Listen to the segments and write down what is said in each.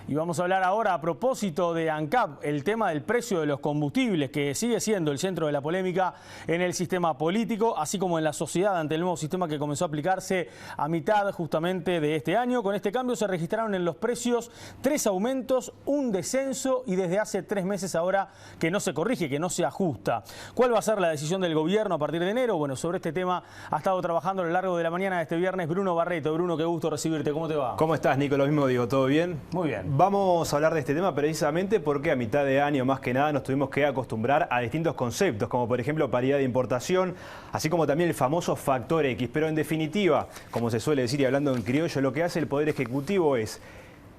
Y vamos a hablar ahora a propósito de ANCAP, el tema del precio de los combustibles, que sigue siendo el centro de la polémica en el sistema político, así como en la sociedad ante el nuevo sistema que comenzó a aplicarse a mitad justamente de este año. Con este cambio se registraron en los precios 3 aumentos, un descenso y desde hace 3 meses ahora que no se corrige, que no se ajusta. ¿Cuál va a ser la decisión del gobierno a partir de enero? Bueno, sobre este tema ha estado trabajando a lo largo de la mañana de este viernes Bruno Barreto. Bruno, qué gusto recibirte. ¿Cómo te va? ¿Cómo estás, Nico? Lo mismo digo, ¿todo bien? Muy bien. Vamos a hablar de este tema precisamente porque a mitad de año, más que nada, nos tuvimos que acostumbrar a distintos conceptos, como por ejemplo paridad de importación, así como también el famoso factor X. Pero en definitiva, como se suele decir y hablando en criollo, lo que hace el Poder Ejecutivo es: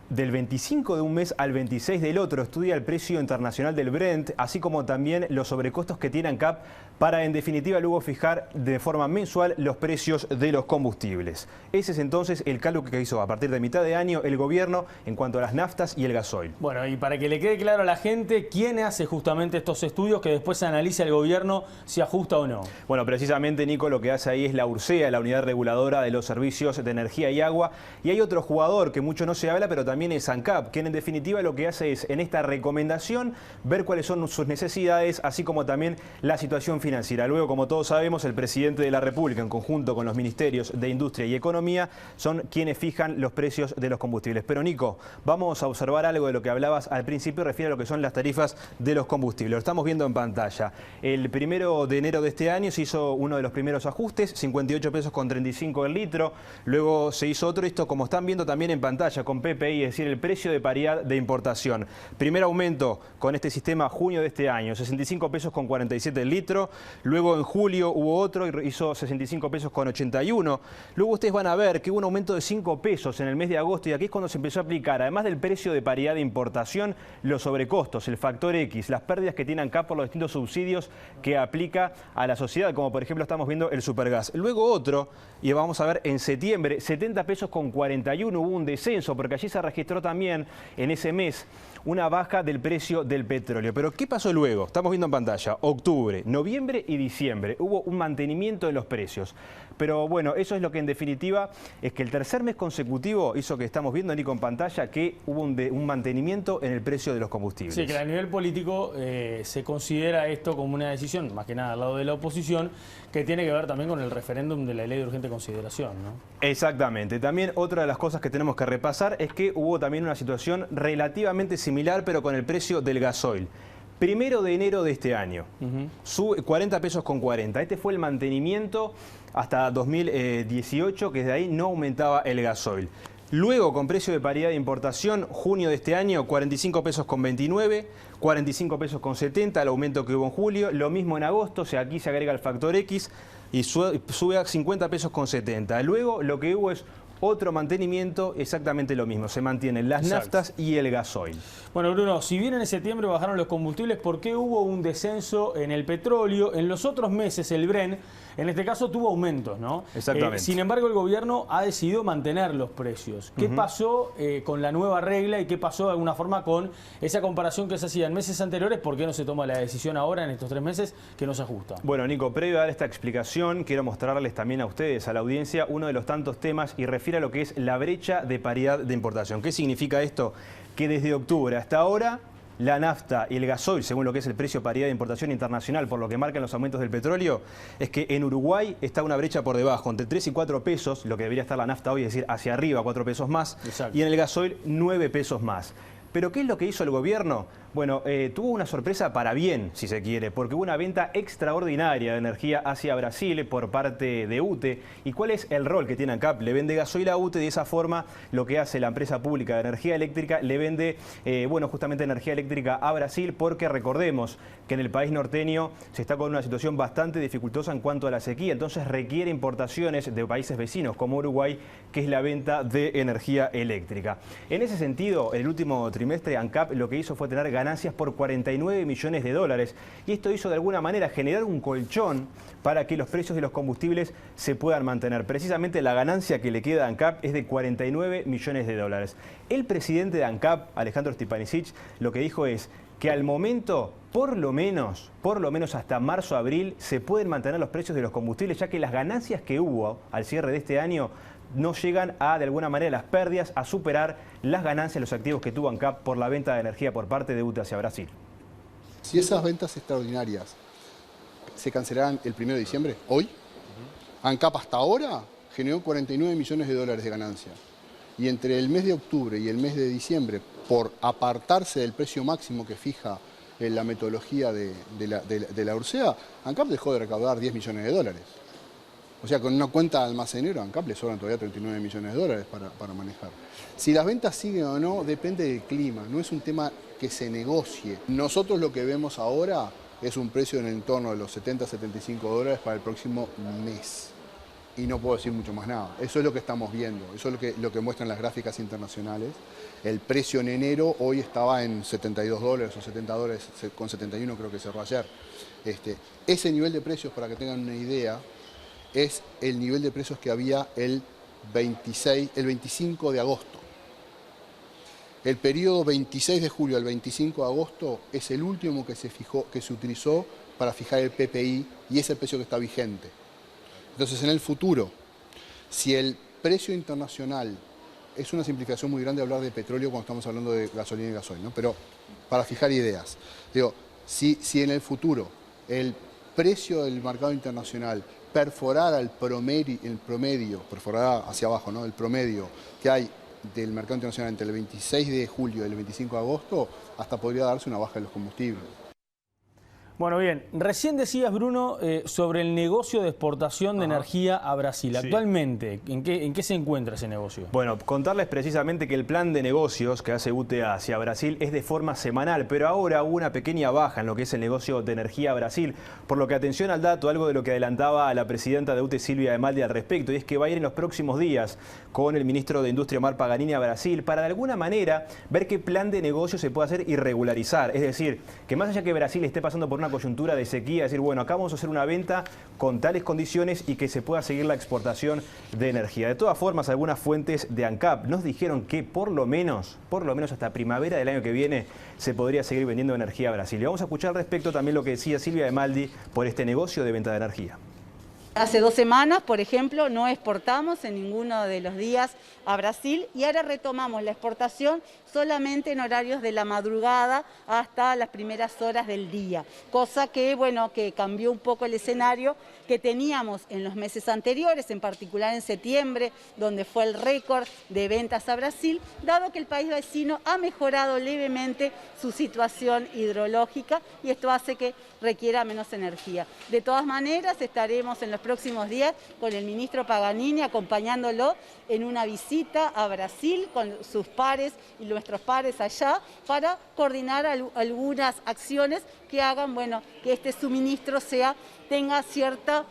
del 25 de un mes al 26 del otro, estudia el precio internacional del Brent, así como también los sobrecostos que tiene ANCAP para, en definitiva, luego fijar de forma mensual los precios de los combustibles. Ese es entonces el cálculo que hizo a partir de mitad de año el gobierno en cuanto a las naftas y el gasoil. Bueno, y para que le quede claro a la gente, ¿quién hace justamente estos estudios que después se analiza el gobierno si ajusta o no? Bueno, precisamente, Nico, lo que hace ahí es la URSEA, la Unidad Reguladora de los Servicios de Energía y Agua, y hay otro jugador que mucho no se habla, pero también es ANCAP, quien en definitiva lo que hace es, en esta recomendación, ver cuáles son sus necesidades, así como también la situación financiera. Luego, como todos sabemos, el presidente de la República, en conjunto con los ministerios de Industria y Economía, son quienes fijan los precios de los combustibles. Pero, Nico, vamos a observar algo de lo que hablabas al principio, refiere a lo que son las tarifas de los combustibles. Lo estamos viendo en pantalla. El 1 de enero de este año se hizo uno de los primeros ajustes, 58 pesos con 35 el litro. Luego se hizo otro, esto como están viendo también en pantalla, con PPI, es decir, el precio de paridad de importación. Primer aumento con este sistema junio de este año, 65 pesos con 47 el litro. Luego en julio hubo otro, hizo 65 pesos con 81. Luego ustedes van a ver que hubo un aumento de 5 pesos en el mes de agosto y aquí es cuando se empezó a aplicar, además del precio de paridad de importación, los sobrecostos, el factor X, las pérdidas que tiene ANCAP por los distintos subsidios que aplica a la sociedad, como por ejemplo estamos viendo el supergas. Luego otro, y vamos a ver en septiembre, 70 pesos con 41, hubo un descenso porque allí se registró también en ese mes una baja del precio del petróleo. Pero ¿qué pasó luego? Estamos viendo en pantalla, octubre, noviembre y diciembre. Hubo un mantenimiento de los precios. Pero bueno, eso es lo que en definitiva es que el tercer mes consecutivo hizo que estamos viendo, Nico, en pantalla, que hubo un mantenimiento en el precio de los combustibles. Sí, que a nivel político se considera esto como una decisión, más que nada al lado de la oposición, que tiene que ver también con el referéndum de la ley de urgente consideración, ¿no? Exactamente. También otra de las cosas que tenemos que repasar es que hubo también una situación relativamente similar, pero con el precio del gasoil. 1 de enero de este año, sube 40 pesos con 40. Este fue el mantenimiento hasta 2018, que desde ahí no aumentaba el gasoil. Luego, con precio de paridad de importación, junio de este año, 45 pesos con 29, 45 pesos con 70, el aumento que hubo en julio. Lo mismo en agosto, o sea, aquí se agrega el factor X y sube a 50 pesos con 70. Luego, lo que hubo es otro mantenimiento, exactamente lo mismo. Se mantienen las naftas y el gasoil. Bueno, Bruno, si bien en septiembre bajaron los combustibles, ¿por qué hubo un descenso en el petróleo? En los otros meses el Brent, en este caso, tuvo aumentos, ¿no? Exactamente. Sin embargo, el gobierno ha decidido mantener los precios. ¿Qué pasó con la nueva regla y qué pasó de alguna forma con esa comparación que se hacía en meses anteriores? ¿Por qué no se toma la decisión ahora, en estos 3 meses, que no se ajusta? Bueno, Nico, previo a dar esta explicación, quiero mostrarles también a ustedes, a la audiencia, uno de los tantos temas y refiere a lo que es la brecha de paridad de importación. ¿Qué significa esto? Que desde octubre hasta ahora, la nafta y el gasoil, según lo que es el precio de paridad de importación internacional, por lo que marcan los aumentos del petróleo, es que en Uruguay está una brecha por debajo, entre 3 y 4 pesos, lo que debería estar la nafta hoy, es decir, hacia arriba 4 pesos más, y en el gasoil 9 pesos más. ¿Pero qué es lo que hizo el gobierno? Bueno, tuvo una sorpresa para bien, si se quiere, porque hubo una venta extraordinaria de energía hacia Brasil por parte de UTE. ¿Y cuál es el rol que tiene ANCAP? Le vende gasoil a UTE, de esa forma lo que hace la empresa pública de energía eléctrica, le vende, bueno, justamente energía eléctrica a Brasil, porque recordemos que en el país norteño se está con una situación bastante dificultosa en cuanto a la sequía, entonces requiere importaciones de países vecinos como Uruguay, que es la venta de energía eléctrica. En ese sentido, en el último trimestre, ANCAP lo que hizo fue tener ganancias por 49 millones de dólares. Y esto hizo de alguna manera generar un colchón para que los precios de los combustibles se puedan mantener. Precisamente la ganancia que le queda a ANCAP es de 49 millones de dólares. El presidente de ANCAP, Alejandro Stipanisic, lo que dijo es que al momento, por lo menos hasta marzo-abril, se pueden mantener los precios de los combustibles, ya que las ganancias que hubo al cierre de este año no llegan a, de alguna manera, las pérdidas, a superar las ganancias, los activos que tuvo ANCAP por la venta de energía por parte de UTE hacia Brasil. Si esas ventas extraordinarias se cancelaran el 1 de diciembre, hoy, ANCAP hasta ahora generó 49 millones de dólares de ganancia. Y entre el mes de octubre y el mes de diciembre, por apartarse del precio máximo que fija la metodología de la URSEA, ANCAP dejó de recaudar 10 millones de dólares. O sea, con una cuenta de almacenero, a ANCAP le sobran todavía 39 millones de dólares para manejar. Si las ventas siguen o no, depende del clima, no es un tema que se negocie. Nosotros lo que vemos ahora es un precio en el entorno de los 70, 75 dólares para el próximo mes. Y no puedo decir mucho más nada. Eso es lo que estamos viendo, eso es lo que muestran las gráficas internacionales. El precio en enero hoy estaba en 72 dólares o 70 dólares, con 71 creo que cerró ayer. Ese nivel de precios, para que tengan una idea, es el nivel de precios que había el 25 de agosto. El periodo 26 de julio al 25 de agosto es el último que se utilizó para fijar el PPI y es el precio que está vigente. Entonces, en el futuro, si el precio internacional, es una simplificación muy grande hablar de petróleo cuando estamos hablando de gasolina y gasoil, ¿no? Pero para fijar ideas, digo, si en el futuro el precio del mercado internacional perforara el promedio, perforara hacia abajo, ¿no? El promedio que hay del mercado internacional entre el 26 de julio y el 25 de agosto, hasta podría darse una baja de los combustibles. Bueno, bien, recién decías, Bruno, sobre el negocio de exportación de energía a Brasil. Sí. Actualmente, ¿en qué se encuentra ese negocio? Bueno, contarles precisamente que el plan de negocios que hace UTE hacia Brasil es de forma semanal, pero ahora hubo una pequeña baja en lo que es el negocio de energía a Brasil, por lo que atención al dato, algo de lo que adelantaba la presidenta de UTE, Silvia de Maldi, al respecto, y es que va a ir en los próximos días con el ministro de Industria, Omar Paganini, a Brasil, para de alguna manera ver qué plan de negocio se puede hacer y regularizar. Es decir, que más allá que Brasil esté pasando por una coyuntura de sequía, decir, bueno, acá vamos a hacer una venta con tales condiciones y que se pueda seguir la exportación de energía. De todas formas, algunas fuentes de ANCAP nos dijeron que por lo menos hasta primavera del año que viene se podría seguir vendiendo energía a Brasil. Y vamos a escuchar al respecto también lo que decía Silvia de Maldi por este negocio de venta de energía. Hace 2 semanas, por ejemplo, no exportamos en ninguno de los días a Brasil y ahora retomamos la exportación solamente en horarios de la madrugada hasta las primeras horas del día, cosa que, bueno, que cambió un poco el escenario que teníamos en los meses anteriores, en particular en septiembre, donde fue el récord de ventas a Brasil, dado que el país vecino ha mejorado levemente su situación hidrológica y esto hace que requiera menos energía. De todas maneras, estaremos en los próximos días con el ministro Paganini acompañándolo en una visita a Brasil con sus pares y nuestros pares allá para coordinar algunas acciones que hagan, bueno, que este suministro tenga cierta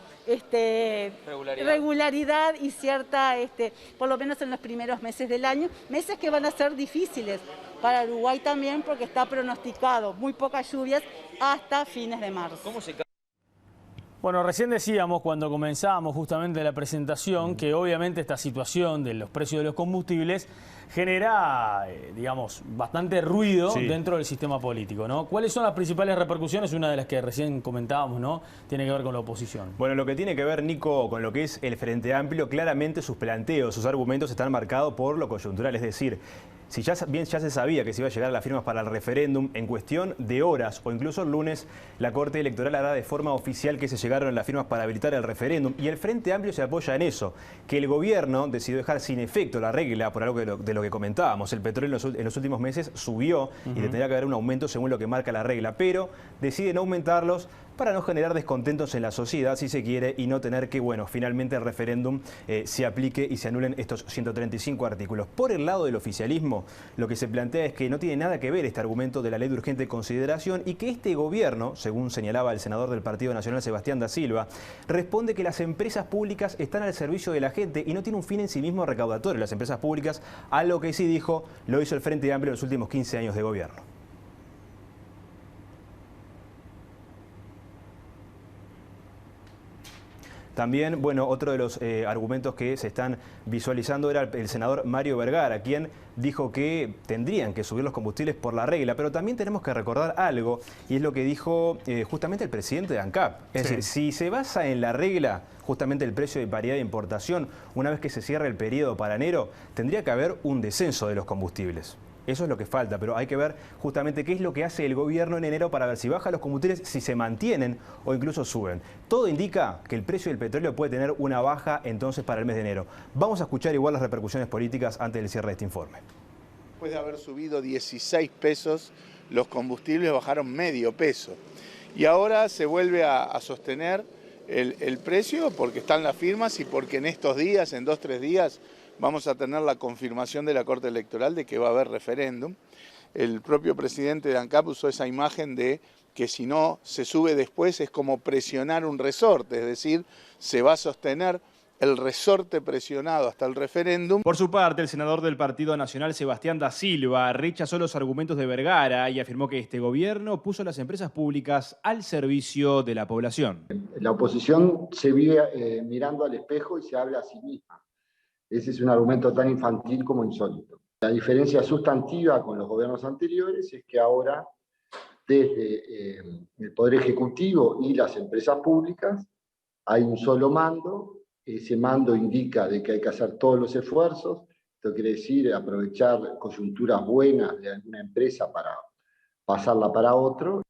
regularidad y cierta, por lo menos en los primeros meses del año, meses que van a ser difíciles para Uruguay también porque está pronosticado muy pocas lluvias hasta fines de marzo. Bueno, recién decíamos cuando comenzábamos justamente la presentación que obviamente esta situación de los precios de los combustibles genera, digamos, bastante ruido dentro del sistema político, ¿no? ¿Cuáles son las principales repercusiones? Una de las que recién comentábamos, ¿no? Tiene que ver con la oposición. Bueno, lo que tiene que ver, Nico, con lo que es el Frente Amplio, claramente sus planteos, sus argumentos están marcados por lo coyuntural, es decir, si ya se sabía que se iba a llegar a las firmas para el referéndum, en cuestión de horas o incluso el lunes, la Corte Electoral hará de forma oficial que se llegaron las firmas para habilitar el referéndum. Y el Frente Amplio se apoya en eso, que el gobierno decidió dejar sin efecto la regla, por algo de lo que comentábamos. El petróleo en los últimos meses subió y tendría que haber un aumento según lo que marca la regla, pero deciden aumentarlos para no generar descontentos en la sociedad, si se quiere, y no tener que, bueno, finalmente el referéndum se aplique y se anulen estos 135 artículos. Por el lado del oficialismo, lo que se plantea es que no tiene nada que ver este argumento de la ley de urgente consideración y que este gobierno, según señalaba el senador del Partido Nacional, Sebastián da Silva, responde que las empresas públicas están al servicio de la gente y no tiene un fin en sí mismo recaudatorio las empresas públicas, algo que sí dijo, lo hizo el Frente Amplio en los últimos 15 años de gobierno. También, bueno, otro de los argumentos que se están visualizando era el senador Mario Vergara, quien dijo que tendrían que subir los combustibles por la regla, pero también tenemos que recordar algo, y es lo que dijo justamente el presidente de ANCAP. Es decir, si se basa en la regla, justamente el precio de paridad de importación, una vez que se cierre el periodo para enero, tendría que haber un descenso de los combustibles. Eso es lo que falta, pero hay que ver justamente qué es lo que hace el gobierno en enero para ver si bajan los combustibles, si se mantienen o incluso suben. Todo indica que el precio del petróleo puede tener una baja entonces para el mes de enero. Vamos a escuchar igual las repercusiones políticas antes del cierre de este informe. Después de haber subido 16 pesos, los combustibles bajaron medio peso. Y ahora se vuelve a sostener el precio porque están las firmas y porque en estos días, en 2 o 3 días, vamos a tener la confirmación de la Corte Electoral de que va a haber referéndum. El propio presidente de ANCAP usó esa imagen de que si no se sube después es como presionar un resorte, es decir, se va a sostener el resorte presionado hasta el referéndum. Por su parte, el senador del Partido Nacional, Sebastián da Silva, rechazó los argumentos de Vergara y afirmó que este gobierno puso las empresas públicas al servicio de la población. La oposición se vive mirando al espejo y se habla a sí misma. Ese es un argumento tan infantil como insólito. La diferencia sustantiva con los gobiernos anteriores es que ahora, desde el Poder Ejecutivo y las empresas públicas, hay un solo mando. Ese mando indica de que hay que hacer todos los esfuerzos. Esto quiere decir aprovechar coyunturas buenas de alguna empresa para pasarla para otro.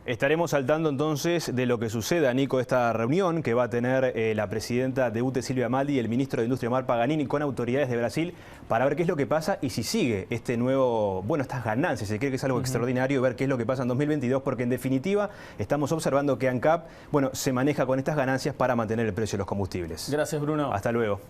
Estaremos saltando entonces de lo que suceda, Nico, esta reunión que va a tener la presidenta de UTE, Silvia Maldi, y el ministro de Industria, Omar Paganini, con autoridades de Brasil para ver qué es lo que pasa y si sigue este nuevo, estas ganancias, se cree que es algo extraordinario, ver qué es lo que pasa en 2022, porque en definitiva estamos observando que ANCAP, se maneja con estas ganancias para mantener el precio de los combustibles. Gracias, Bruno. Hasta luego.